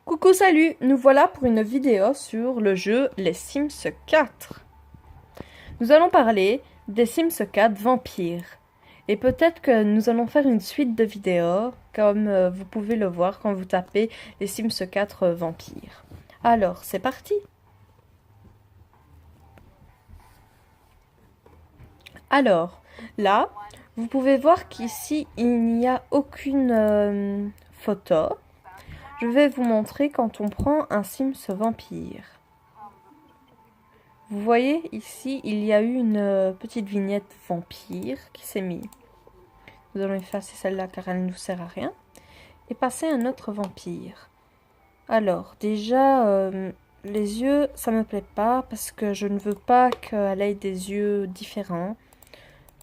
Coucou, salut! Nous voilà pour une vidéo sur le jeu Les Sims 4. Nous allons parler des Sims 4 vampires. Et peut-être que nous allons faire une suite de vidéos, comme vous pouvez le voir quand vous tapez Les Sims 4 vampires. Alors, c'est parti! Alors, là, vous pouvez voir qu'ici, il n'y a aucune photo. Je vais vous montrer quand on prend un Sims vampire. Vous voyez ici, il y a eu une petite vignette vampire qui s'est mise. Nous allons effacer celle-là car elle ne nous sert à rien. Et passer un autre vampire. Alors, déjà, les yeux, ça me plaît pas parce que je ne veux pas qu'elle ait des yeux différents.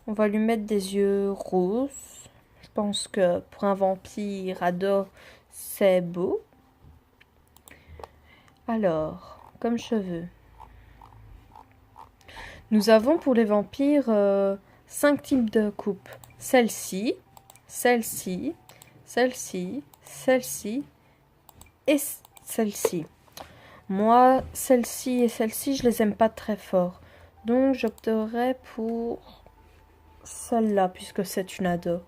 On va lui mettre des yeux roses. Je pense que pour un vampire ado, c'est beau. Alors, comme cheveux. Nous avons pour les vampires 5 types de coupes. Celle-ci, celle-ci, celle-ci, celle-ci et celle-ci. Moi, celle-ci et celle-ci, je les aime pas très fort. Donc, j'opterai pour celle-là, puisque c'est une ado.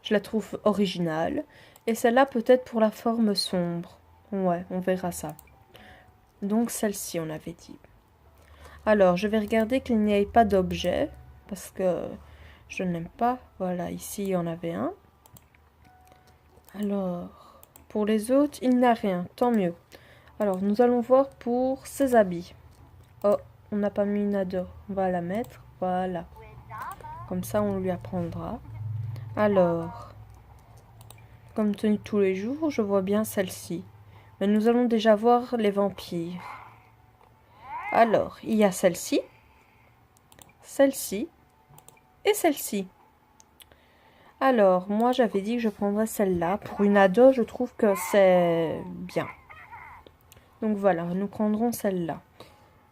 Je la trouve originale. Et celle-là, peut-être pour la forme sombre. Ouais, on verra ça. Donc, celle-ci, on avait dit. Alors, je vais regarder qu'il n'y ait pas d'objet, parce que je n'aime pas. Voilà, ici, il y en avait un. Alors, pour les autres, il n'y a rien, tant mieux. Alors, nous allons voir pour ses habits. Oh, on n'a pas mis une ado. On va la mettre, voilà. Comme ça, on lui apprendra. Alors, comme tenue de tous les jours, je vois bien celle-ci. Mais nous allons déjà voir les vampires. Alors, il y a celle-ci, celle-ci et celle-ci. Alors, moi j'avais dit que je prendrais celle-là. Pour une ado, je trouve que c'est bien. Donc voilà, nous prendrons celle-là.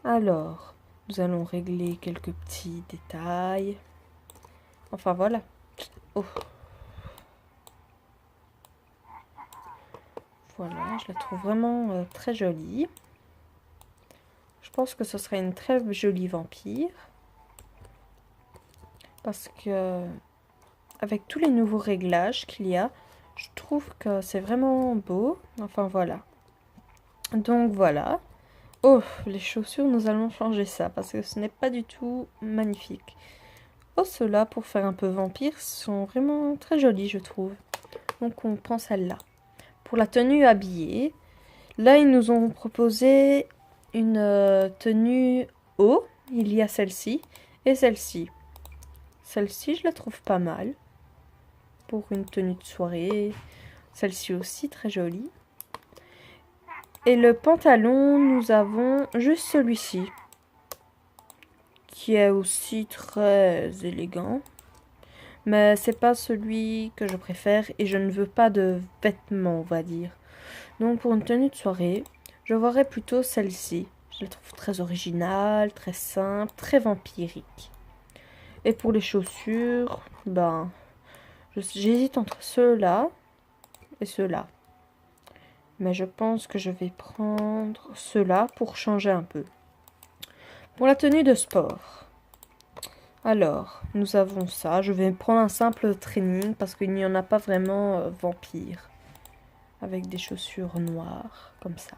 Alors, nous allons régler quelques petits détails. Enfin voilà. Oh. Voilà, je la trouve vraiment très jolie. Je pense que ce serait une très jolie vampire. Parce que, avec tous les nouveaux réglages qu'il y a, je trouve que c'est vraiment beau. Enfin voilà. Donc voilà. Oh, les chaussures, nous allons changer ça parce que ce n'est pas du tout magnifique. Oh, ceux-là, pour faire un peu vampire, sont vraiment très jolis, je trouve. Donc on prend celle-là. Pour la tenue habillée, là, ils nous ont proposé une tenue haut. Il y a celle-ci et celle-ci. Celle-ci, je la trouve pas mal. Pour une tenue de soirée. Celle-ci aussi, très jolie. Et le pantalon, nous avons juste celui-ci. Qui est aussi très élégant. Mais c'est pas celui que je préfère et je ne veux pas de vêtements, on va dire. Donc pour une tenue de soirée, je verrais plutôt celle-ci. Je la trouve très originale, très simple, très vampirique. Et pour les chaussures, ben, j'hésite entre ceux-là et ceux-là. Mais je pense que je vais prendre ceux-là pour changer un peu. Pour la tenue de sport. Alors, nous avons ça. Je vais prendre un simple training parce qu'il n'y en a pas vraiment vampire. Avec des chaussures noires, comme ça.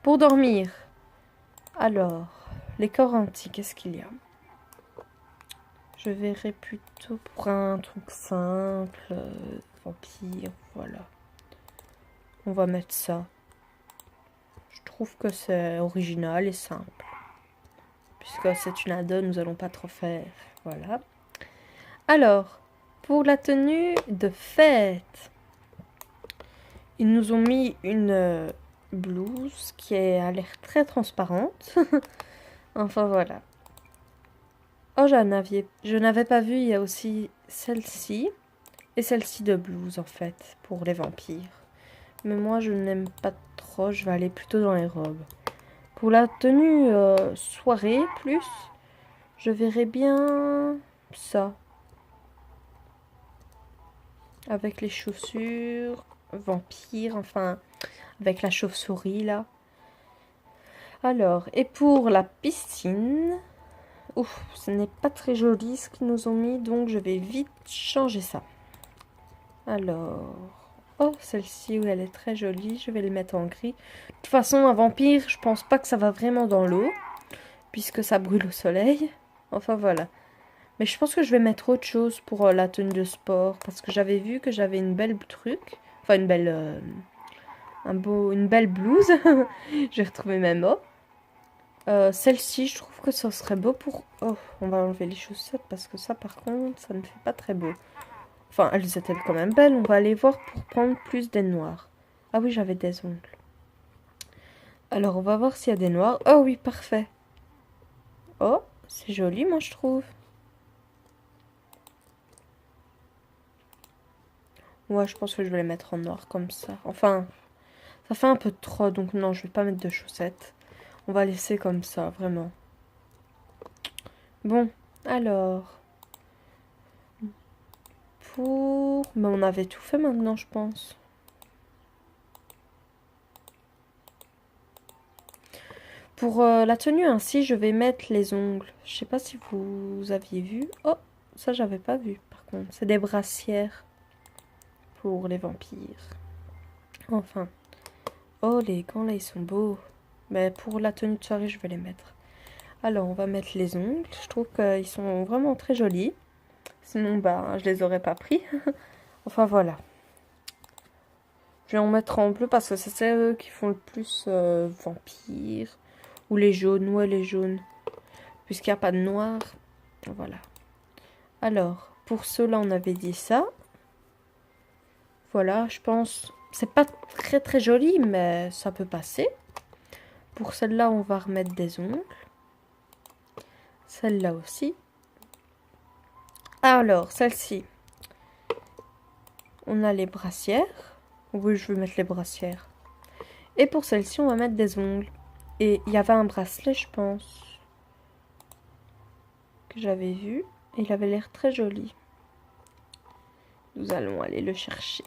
Pour dormir. Alors, les corps antiques, qu'est-ce qu'il y a? Je verrai plutôt pour un truc simple, vampire, voilà. On va mettre ça. Je trouve que c'est original et simple. Puisque c'est une ado, nous allons pas trop faire. Voilà. Alors, pour la tenue de fête, ils nous ont mis une blouse qui a l'air très transparente. Enfin, voilà. Oh, je n'avais pas vu, il y a aussi celle-ci et celle-ci de blouse, en fait, pour les vampires. Mais moi, je n'aime pas trop, je vais aller plutôt dans les robes. Pour la tenue soirée, plus, je verrais bien ça. Avec les chaussures, vampire, enfin, avec la chauve-souris là. Alors, et pour la piscine, ouf, ce n'est pas très joli ce qu'ils nous ont mis, donc je vais vite changer ça. Alors, oh, celle-ci, oui, elle est très jolie, je vais les mettre en gris. De toute façon, un vampire, je pense pas que ça va vraiment dans l'eau, puisque ça brûle au soleil. Enfin, voilà. Mais je pense que je vais mettre autre chose pour la tenue de sport, parce que j'avais vu que j'avais une belle truc, enfin une belle, une belle blouse. J'ai retrouvé mes mots. Celle-ci, je trouve que ça serait beau pour... Oh, on va enlever les chaussettes parce que ça, par contre, ça ne fait pas très beau. Enfin, elles étaient quand même belles. On va aller voir pour prendre plus des noirs. Ah oui, j'avais des ongles. Alors, on va voir s'il y a des noirs. Oh oui, parfait. Oh, c'est joli, moi, je trouve. Ouais, je pense que je vais les mettre en noir comme ça. Enfin, ça fait un peu trop, donc non, je vais pas mettre de chaussettes. On va laisser comme ça, vraiment. Bon, alors... Pour... Mais on avait tout fait maintenant, je pense. Pour la tenue ainsi, je vais mettre les ongles. Je sais pas si vous aviez vu. Oh, ça, j'avais pas vu, par contre. C'est des brassières pour les vampires. Enfin. Oh, les gants, là, ils sont beaux. Mais pour la tenue de soirée, je vais les mettre. Alors, on va mettre les ongles. Je trouve qu'ils sont vraiment très jolis. Sinon, bah, je les aurais pas pris. Enfin, voilà. Je vais en mettre en bleu parce que c'est eux qui font le plus vampire. Ou les jaunes. Ouais, les jaunes. Puisqu'il n'y a pas de noir. Voilà. Alors, pour ceux-là, on avait dit ça. Voilà, je pense... C'est pas très très joli, mais ça peut passer. Pour celle-là, on va remettre des ongles. Celle-là aussi. Alors, celle-ci. On a les brassières. Oui, je vais mettre les brassières. Et pour celle-ci, on va mettre des ongles. Et il y avait un bracelet, je pense, que j'avais vu. Et il avait l'air très joli. Nous allons aller le chercher.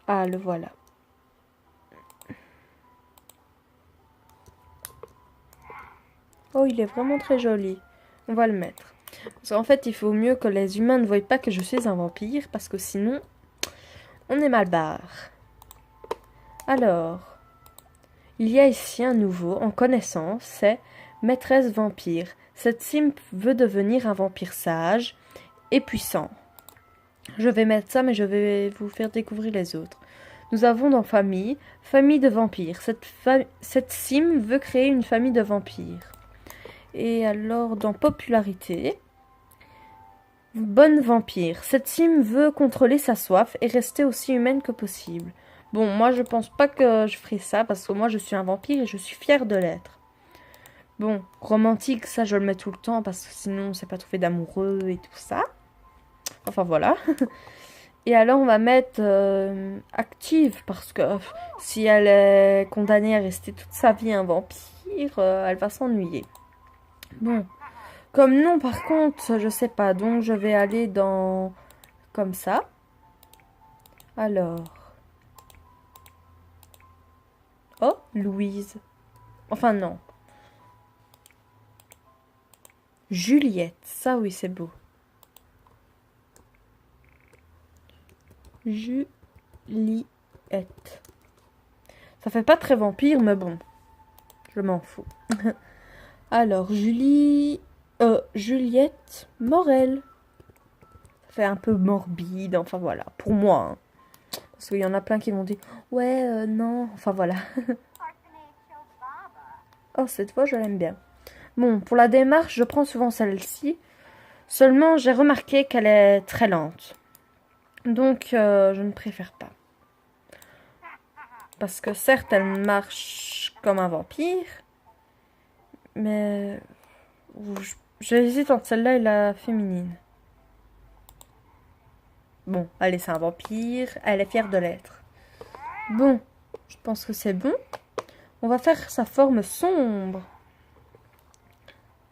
Ah, le voilà. Oh, il est vraiment très joli. On va le mettre. Parce qu'en fait, il faut mieux que les humains ne voient pas que je suis un vampire. Parce que sinon, on est mal barre. Alors, il y a ici un nouveau en connaissance. C'est Maîtresse Vampire. Cette sim veut devenir un vampire sage et puissant. Je vais mettre ça, mais je vais vous faire découvrir les autres. Nous avons dans famille de vampires. Cette sim veut créer une famille de vampires. Et alors, dans popularité, bonne vampire. Cette sim veut contrôler sa soif et rester aussi humaine que possible. Bon, moi, je pense pas que je ferai ça parce que moi, je suis un vampire et je suis fière de l'être. Bon, romantique, ça, je le mets tout le temps parce que sinon, c'est pas trouvé d'amoureux et tout ça. Enfin, voilà. Et alors, on va mettre active parce que si elle est condamnée à rester toute sa vie un vampire, elle va s'ennuyer. Bon. Comme nom, par contre, je sais pas. Donc, je vais aller dans... Comme ça. Alors. Oh, Louise. Enfin, non. Juliette. Ça, oui, c'est beau. Juliette. Ça fait pas très vampire, mais bon. Je m'en fous. Alors, Juliette Morel. Ça fait un peu morbide, enfin voilà, pour moi. Hein. Parce qu'il y en a plein qui m'ont dit ouais, non, enfin voilà. Oh, cette fois, je l'aime bien. Bon, pour la démarche, je prends souvent celle-ci. Seulement, j'ai remarqué qu'elle est très lente. Donc, je ne préfère pas. Parce que certes, elle marche comme un vampire. Mais j'hésite entre celle-là et la féminine. Bon, allez, c'est un vampire. Elle est fière de l'être. Bon, je pense que c'est bon. On va faire sa forme sombre.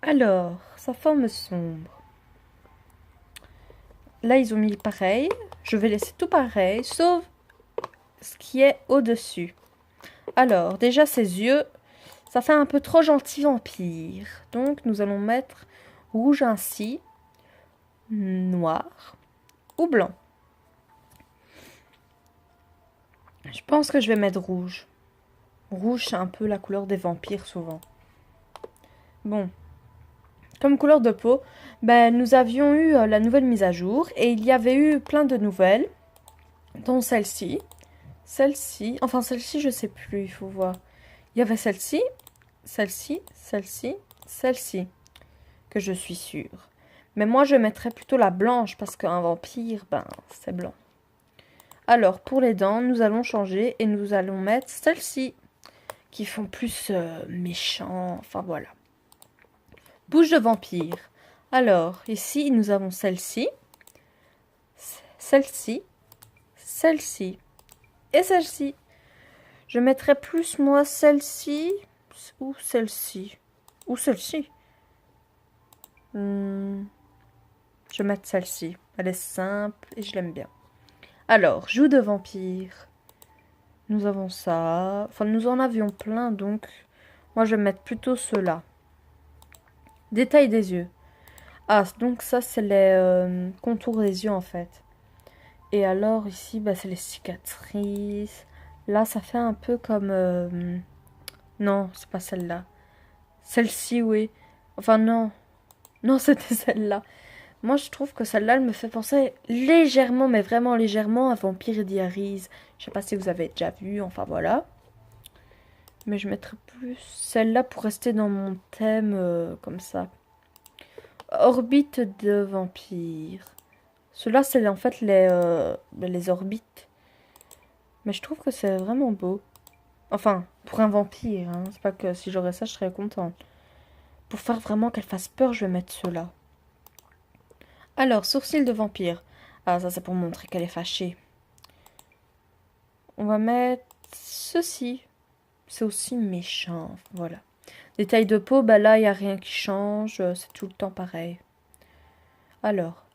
Alors, sa forme sombre. Là, ils ont mis pareil. je vais laisser tout pareil, sauf ce qui est au-dessus. Alors, déjà ses yeux, ça fait un peu trop gentil vampire. Donc, nous allons mettre rouge ainsi, noir ou blanc. Je pense que je vais mettre rouge. Rouge, c'est un peu la couleur des vampires souvent. Bon. Comme couleur de peau, ben, nous avions eu la nouvelle mise à jour et il y avait eu plein de nouvelles, dont celle-ci. Celle-ci, enfin celle-ci, je sais plus, il faut voir. Il y avait celle-ci, celle-ci, celle-ci, celle-ci, que je suis sûre. Mais moi, je mettrais plutôt la blanche parce qu'un vampire, ben, c'est blanc. Alors, pour les dents, nous allons changer et nous allons mettre celle-ci, qui font plus méchants, enfin voilà. Bouche de vampire. Alors, ici, nous avons celle-ci, celle-ci, celle-ci et celle-ci. Je mettrais plus, moi, celle-ci ou celle-ci. Ou celle-ci. Je vais mettre celle-ci. Elle est simple et je l'aime bien. Alors, joue de vampire. Nous avons ça. Enfin, nous en avions plein, donc moi, je vais mettre plutôt ceux-là. Détail des yeux. Ah, donc ça, c'est les contours des yeux, en fait. Et alors, ici, bah, c'est les cicatrices. Là, ça fait un peu comme... Non, c'est pas celle-là. Celle-ci, oui. Enfin, non. Non, c'était celle-là. Moi, je trouve que celle-là, elle me fait penser légèrement, mais vraiment légèrement, à Vampire Diaries. Je sais pas si vous avez déjà vu, enfin voilà. Mais je mettrais plus celle-là pour rester dans mon thème, comme ça. Orbite de vampire. Ceux-là, c'est en fait les orbites. Mais je trouve que c'est vraiment beau. Enfin, pour un vampire, hein. C'est pas que si j'aurais ça, je serais contente. Pour faire vraiment qu'elle fasse peur, je vais mettre ceux-là. Alors, sourcils de vampire. Ah, ça c'est pour montrer qu'elle est fâchée. On va mettre ceci. C'est aussi méchant, voilà. Détail de peau, bah là, il n'y a rien qui change. C'est tout le temps pareil. Alors,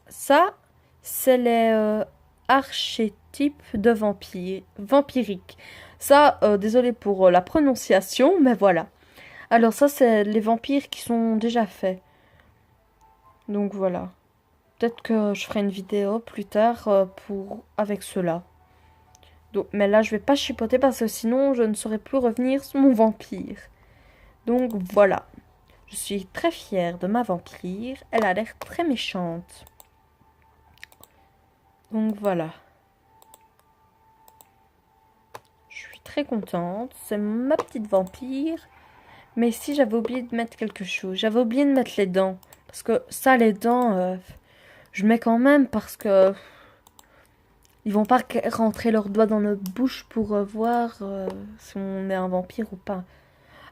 ça, c'est les archétypes de vampire, vampiriques. Ça, désolé pour la prononciation, mais voilà. Alors ça, c'est les vampires qui sont déjà faits. Donc voilà. Peut-être que je ferai une vidéo plus tard avec ceux-là. Donc, mais là, je vais pas chipoter parce que sinon, je ne saurais plus revenir sur mon vampire. Donc voilà. Je suis très fière de ma vampire. Elle a l'air très méchante. Donc voilà. Je suis très contente. C'est ma petite vampire. Mais ici, j'avais oublié de mettre quelque chose. J'avais oublié de mettre les dents. Parce que ça, les dents, je mets quand même parce que... Ils vont pas rentrer leurs doigts dans notre bouche pour voir si on est un vampire ou pas.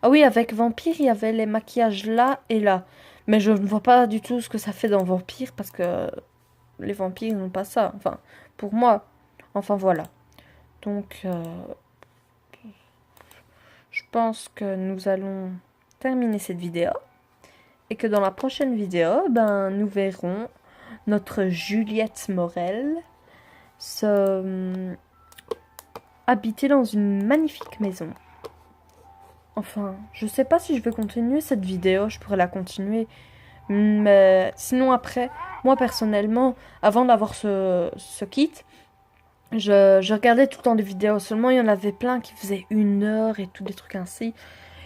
Ah oui, avec Vampire, il y avait les maquillages là et là. Mais je ne vois pas du tout ce que ça fait dans Vampire parce que les vampires n'ont pas ça. Enfin, pour moi. Enfin, voilà. Donc, je pense que nous allons terminer cette vidéo. Et que dans la prochaine vidéo, ben, nous verrons notre Juliette Morel habiter dans une magnifique maison. Enfin, je sais pas si je vais continuer cette vidéo, je pourrais la continuer. Mais sinon après, moi personnellement, avant d'avoir ce kit, je regardais tout le temps des vidéos. Seulement, il y en avait plein qui faisaient 1 heure et tout des trucs ainsi.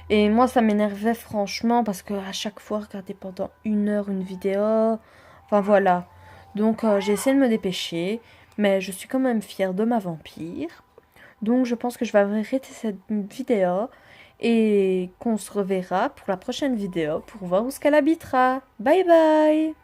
Et moi, ça m'énervait franchement parce que à chaque fois, regarder pendant 1 heure une vidéo. Enfin voilà. Donc j'ai essayé de me dépêcher. Mais je suis quand même fière de ma vampire. Donc je pense que je vais arrêter cette vidéo. Et qu'on se reverra pour la prochaine vidéo pour voir où ce qu'elle habitera. Bye bye!